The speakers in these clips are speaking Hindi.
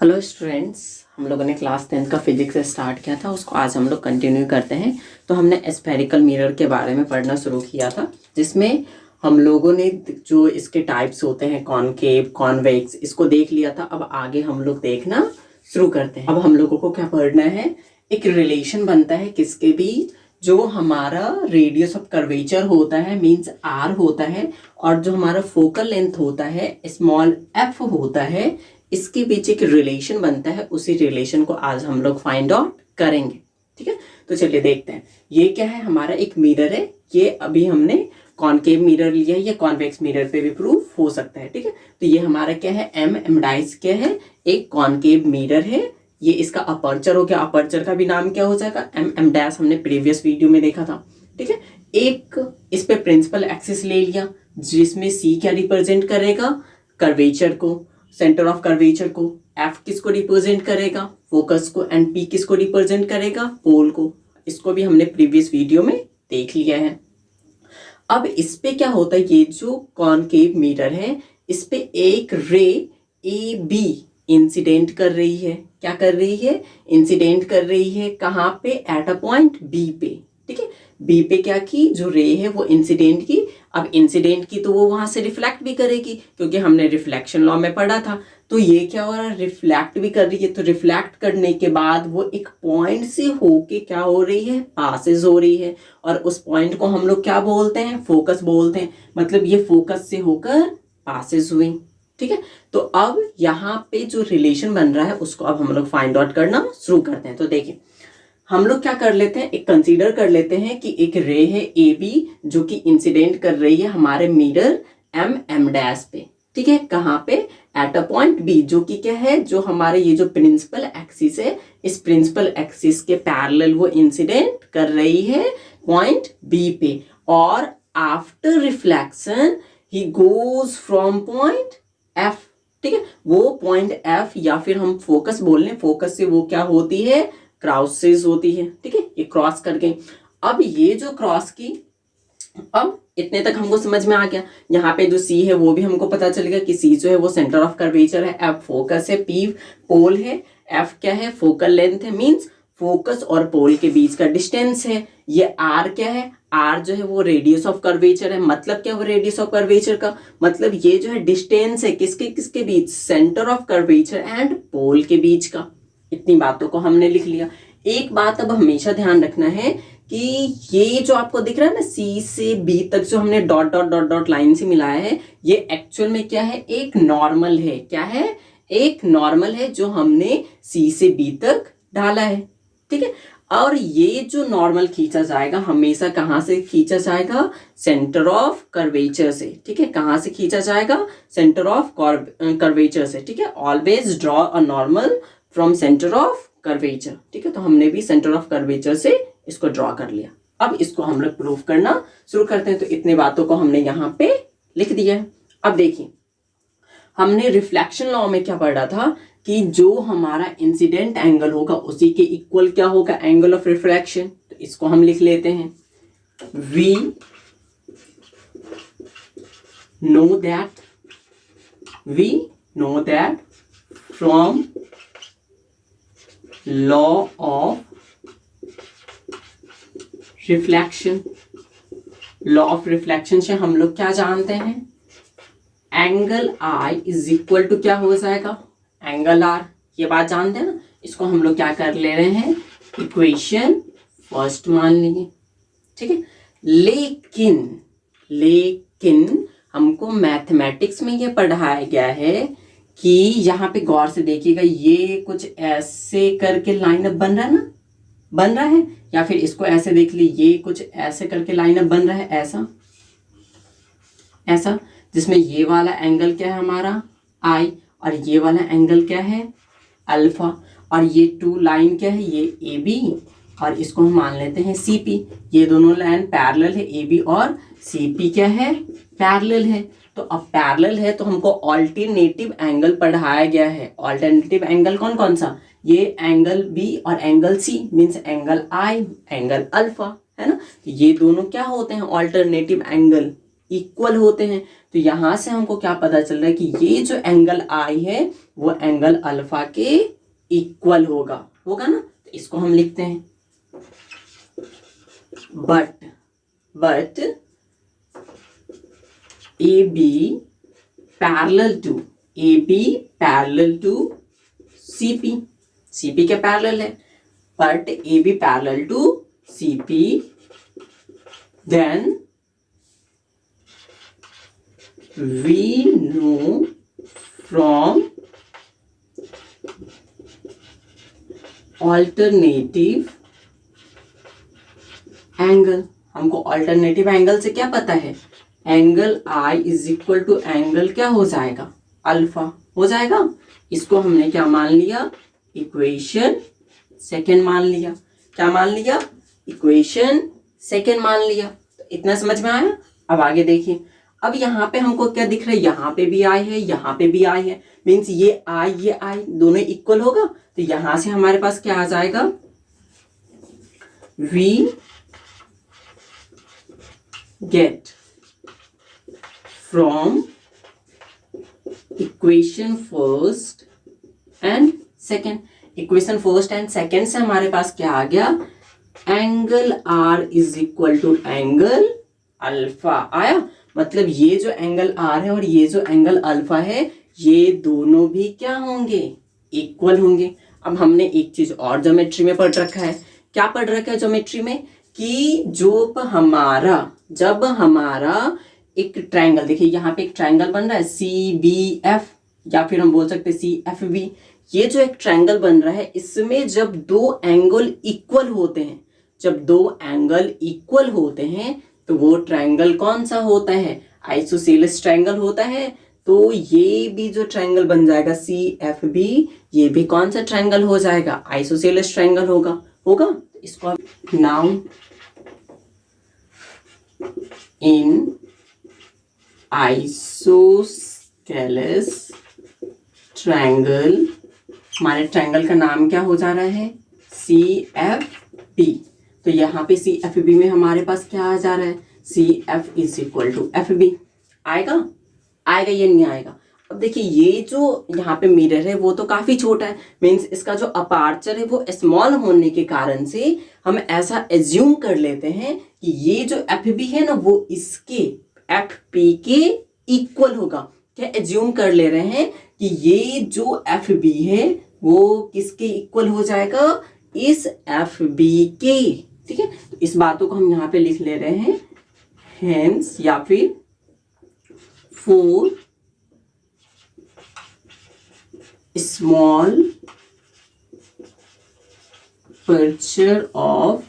हेलो स्टूडेंट्स, हम लोगों ने क्लास 10th का फिजिक्स से स्टार्ट किया था, उसको आज हम लोग कंटिन्यू करते हैं। तो हमने स्फेरिकल मिरर के बारे में पढ़ना शुरू किया था, जिसमें हम लोगों ने जो इसके टाइप्स होते हैं कॉनकेव कॉन्वेक्स इसको देख लिया था। अब आगे हम लोग देखना शुरू करते हैं। अब हम लोगों को क्या पढ़ना है, एक रिलेशन बनता है किसके बीच, जो हमारा रेडियस ऑफ कर्वेचर होता है मीन्स आर होता है, और जो हमारा फोकल लेंथ होता है स्मॉल एफ होता है, इसके बीच एक रिलेशन बनता है। उसी रिलेशन को आज हम लोग फाइंड आउट करेंगे। ठीक है, तो चलिए देखते हैं। ये क्या है, हमारा एक मिरर है। ये अभी हमने कॉनकेव मिरर लिया है, ये कॉन्वेक्स मिरर पे भी प्रूफ हो सकता है। ठीक है, तो ये हमारा क्या है, एम डाइस क्या है, एक कॉनकेव मिरर है। ये इसका अपर्चर हो गया, अपर्चर का भी नाम क्या हो जाएगा, एम डैश, हमने प्रीवियस वीडियो में देखा था। ठीक है, एक इस पे प्रिंसिपल एक्सिस ले लिया, जिसमें सी क्या रिप्रेजेंट करेगा, कर्वेचर को, सेंटर ऑफ कर्वेचर को, एफ किसको रिप्रेजेंट करेगा, फोकस को, एंड पी किसको रिप्रेजेंट करेगा, पोल को। इसको भी हमने प्रीवियस वीडियो में देख लिया है। अब इस पे क्या होता है, ये जो कॉनकेव मिरर है इस पे एक रे ए बी इंसिडेंट कर रही है। क्या कर रही है, इंसिडेंट कर रही है। कहाँ पे, एट अ पॉइंट बी पे। ठीक है, बी पे क्या की, जो रे है वो इंसिडेंट की। अब इंसिडेंट की तो वो वहां से रिफ्लेक्ट भी करेगी, क्योंकि हमने रिफ्लेक्शन लॉ में पढ़ा था। तो ये क्या हो रहा है, रिफ्लेक्ट भी कर रही है। तो रिफ्लेक्ट करने के बाद वो एक पॉइंट से होके क्या हो रही है, पासेस हो रही है। और उस पॉइंट को हम लोग क्या बोलते हैं, फोकस बोलते हैं। मतलब ये फोकस से होकर पासेस हुई। ठीक है, तो अब यहाँ पे जो रिलेशन बन रहा है उसको अब हम लोग फाइंड आउट करना शुरू करते हैं। तो देखिए, हम लोग क्या कर लेते हैं, एक कंसीडर कर लेते हैं कि एक रे है ए बी, जो कि इंसिडेंट कर रही है हमारे मिरर एम डैश पे। ठीक है, कहाँ पे, एट अ पॉइंट बी, जो कि क्या है, जो हमारे ये जो प्रिंसिपल एक्सिस है, इस प्रिंसिपल एक्सिस के पैरेलल वो इंसिडेंट कर रही है पॉइंट बी पे। और after reflection he goes from point F. ठीक है, वो पॉइंट एफ, या फिर हम फोकस बोल लें, फोकस से वो क्या होती है, क्रॉसेस होती है। ठीक है, ये क्रॉस कर गई। अब ये जो क्रॉस की, अब इतने तक हमको समझ में आ गया। यहाँ पे जो सी है वो भी हमको पता चल गया कि सी जो है वो सेंटर ऑफ कर्वेचर है, एफ फोकस है, पी पोल है, एफ क्या है, फोकल लेंथ है, मींस फोकस और पोल के बीच का डिस्टेंस है। ये आर क्या है, आर जो है वो रेडियस ऑफ कर्वेचर है। मतलब क्या वो रेडियस ऑफ कर्वेचर का मतलब ये जो है डिस्टेंस है किसके किसके बीच, centre of curvature and pole के बीच का। इतनी बातों को हमने लिख लिया। एक बात अब हमेशा ध्यान रखना है कि ये जो आपको दिख रहा है ना, सी से बी तक जो हमने dot dot dot dot line से मिलाया है, ये एक्चुअल में क्या है, एक नॉर्मल है। क्या है, एक नॉर्मल है जो हमने सी से बी तक डाला है। ठीक है, और ये जो नॉर्मल खींचा जाएगा हमेशा कहाँ से खींचा जाएगा, सेंटर ऑफ कर्वेचर से। ठीक है, कहाँ से खींचा जाएगा, सेंटर ऑफ कर्वेचर से। ठीक है, always draw a normal from centre of curvature. ठीक है, तो हमने भी सेंटर ऑफ कर्वेचर से इसको ड्रॉ कर लिया। अब इसको हम लोग प्रूफ करना शुरू करते हैं। तो इतने बातों को हमने यहाँ पे लिख दिया है। अब देखिए, हमने रिफ्लेक्शन लॉ में क्या पढ़ा था कि जो हमारा इंसिडेंट एंगल होगा उसी के इक्वल क्या होगा, एंगल ऑफ रिफ्रैक्शन। तो इसको हम लिख लेते हैं, we know that from law of reflection. Law of reflection से हम लोग क्या जानते हैं, angle I is equal to क्या हो जाएगा, एंगल आर। ये बात जानते हैं ना। इसको हम लोग क्या कर ले रहे हैं, इक्वेशन फर्स्ट मान लेंगे। ठीक है, लेकिन हमको मैथमेटिक्स में ये पढ़ाया गया है कि यहाँ पे गौर से देखिएगा, ये कुछ ऐसे करके लाइनअप बन रहा है ना, बन रहा है, या फिर इसको ऐसे देख ली, ये कुछ ऐसे करके लाइनअप बन रहा है, ऐसा, जिसमें ये वाला एंगल क्या है हमारा आई, और ये वाला एंगल क्या है अल्फा, और ये टू लाइन क्या है, ये ए बी, और इसको हम मान लेते हैं सी पी। ये दोनों लाइन पैरेलल है, ए बी और सी पी क्या है, पैरेलल है। तो अब पैरेलल है तो हमको ऑल्टरनेटिव एंगल पढ़ाया गया है। ऑल्टरनेटिव एंगल कौन कौन सा, ये एंगल बी और एंगल सी, मीन्स एंगल आई, एंगल अल्फा, है ना। तो ये दोनों क्या होते हैं, ऑल्टरनेटिव एंगल, इक्वल होते हैं। तो यहां से हमको क्या पता चल रहा है कि ये जो एंगल आई है वो एंगल अल्फा के इक्वल होगा ना। तो इसको हम लिखते हैं but A B parallel to C P के पैरेलल है, but A B parallel to C P, then we know from alternative angle, हमको अल्टरनेटिव एंगल से क्या पता है, angle I is equal to angle क्या हो जाएगा, अल्फा हो जाएगा। इसको हमने क्या मान लिया, इक्वेशन सेकेंड मान लिया। क्या मान लिया, इक्वेशन सेकेंड मान लिया। तो इतना समझ में आया। अब आगे देखिए, अब यहाँ पे हमको क्या दिख रहा है, यहाँ पे भी आई है, यहाँ पे भी आई है, मीन्स ये आई दोनों इक्वल होगा। तो यहां से हमारे पास क्या आ जाएगा, we get from equation first and second, equation first and second से हमारे पास क्या आ गया, angle R is equal to angle alpha आया। मतलब ये जो एंगल आर है और ये जो एंगल अल्फा है, ये दोनों भी क्या होंगे, इक्वल होंगे। अब हमने एक चीज और ज्योमेट्री में पढ़ रखा है, क्या पढ़ रखा है ज्योमेट्री में, कि जब हमारा एक ट्रायंगल, देखिए यहाँ पे एक ट्रायंगल बन रहा है CBF, या फिर हम बोल सकते हैं CFB। ये जो एक ट्रायंगल बन रहा है, इसमें जब दो एंगल इक्वल होते हैं, तो वो ट्रायंगल कौन सा होता है, आइसोसेलेस ट्रायंगल होता है। तो ये भी जो ट्रायंगल बन जाएगा CFB, ये भी कौन सा ट्रायंगल हो जाएगा, आइसोसेलेस ट्रायंगल होगा। इसको नाउ इन आइसोसेलेस ट्रायंगल, हमारे ट्रायंगल का नाम क्या हो जा रहा है, CFB। तो यहाँ पे CFB में हमारे पास क्या आ जा रहा है, CF is equal to FB। आएगा या नहीं आएगा। अब देखिए, ये जो यहाँ पे मिरर है वो तो काफी छोटा है, मीन्स इसका जो अपार्चर है वो स्मॉल होने के कारण से हम ऐसा एज्यूम कर लेते हैं कि ये जो FB है ना, वो इसके FP के इक्वल होगा। क्या एज्यूम कर ले रहे हैं कि ये जो FB है वो किसके इक्वल हो जाएगा, इस FB के। ठीक है, तो इस बातों को हम यहाँ पे लिख ले रहे हैं, हेंस या फिर four small aperture of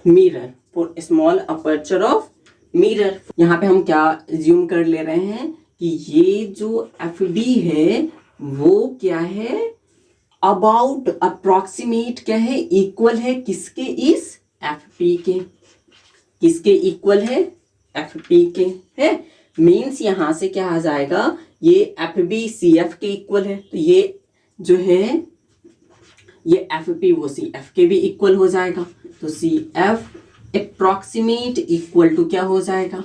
mirror, for small aperture of mirror. यहाँ पे हम क्या एज्यूम कर ले रहे हैं कि ये जो FB है वो क्या है, अबाउट अप्रोक्सीमेट क्या है, इक्वल है किसके, इस FP के। किसके इक्वल है, FP के है। मीन्स यहां से क्या आ जाएगा, ये FB CF के इक्वल है, तो ये जो है ये FP वो CF के भी इक्वल हो जाएगा। तो CF अप्रोक्सीमेट इक्वल टू क्या हो जाएगा,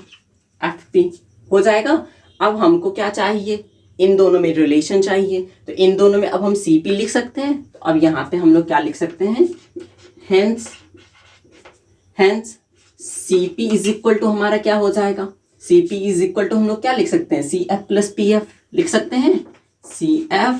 FP हो जाएगा। अब हमको क्या चाहिए, इन दोनों में रिलेशन चाहिए। तो इन दोनों में अब हम CP लिख सकते हैं। तो अब यहाँ पे हम लोग क्या लिख सकते हैं, hence CP is equal to हमारा क्या हो जाएगा, CP इज इक्वल टू हम लोग क्या लिख सकते हैं, CF प्लस PF लिख सकते हैं, CF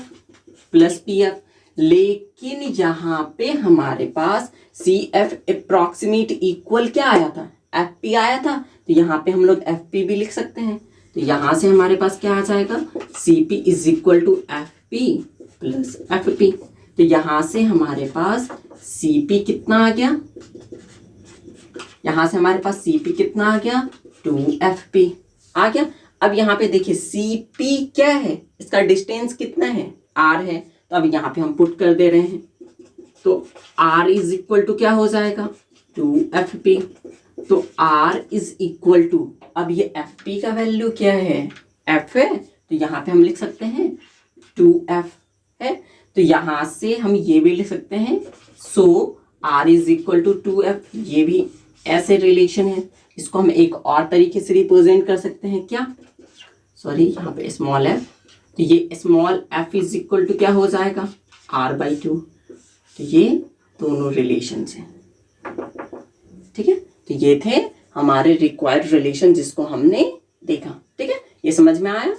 प्लस PF। लेकिन यहाँ पे हमारे पास CF अप्रोक्सीमेट इक्वल क्या आया था, FP आया था। तो यहाँ पे हम लोग FP भी लिख सकते हैं। तो यहाँ से हमारे पास क्या आ जाएगा, CP is equal to FP plus FP। तो यहाँ से हमारे पास CP कितना आ गया, यहाँ से हमारे पास CP कितना आ गया, 2FP आ गया। अब यहाँ पे देखिए CP क्या है, इसका डिस्टेंस कितना है, R है। तो अब यहाँ पे हम पुट कर दे रहे हैं, तो R इज इक्वल टू क्या हो जाएगा, 2FP। तो R इज इक्वल टू, अब ये FP का वैल्यू क्या है, F है। तो यहाँ पे हम लिख सकते हैं 2F है। तो यहाँ से हम ये भी लिख सकते हैं, so R is equal to 2F। ये भी ऐसे रिलेशन है। इसको हम एक और तरीके से रिप्रेजेंट कर सकते हैं, क्या, सॉरी यहाँ पे स्मॉल f, तो ये small f is equal to क्या हो जाएगा, r/2। तो ये दोनों रिलेशंस हैं, ठीक है। तो ये थे हमारे रिक्वायर्ड रिलेशन जिसको हमने देखा, ठीक है। ये समझ में आया।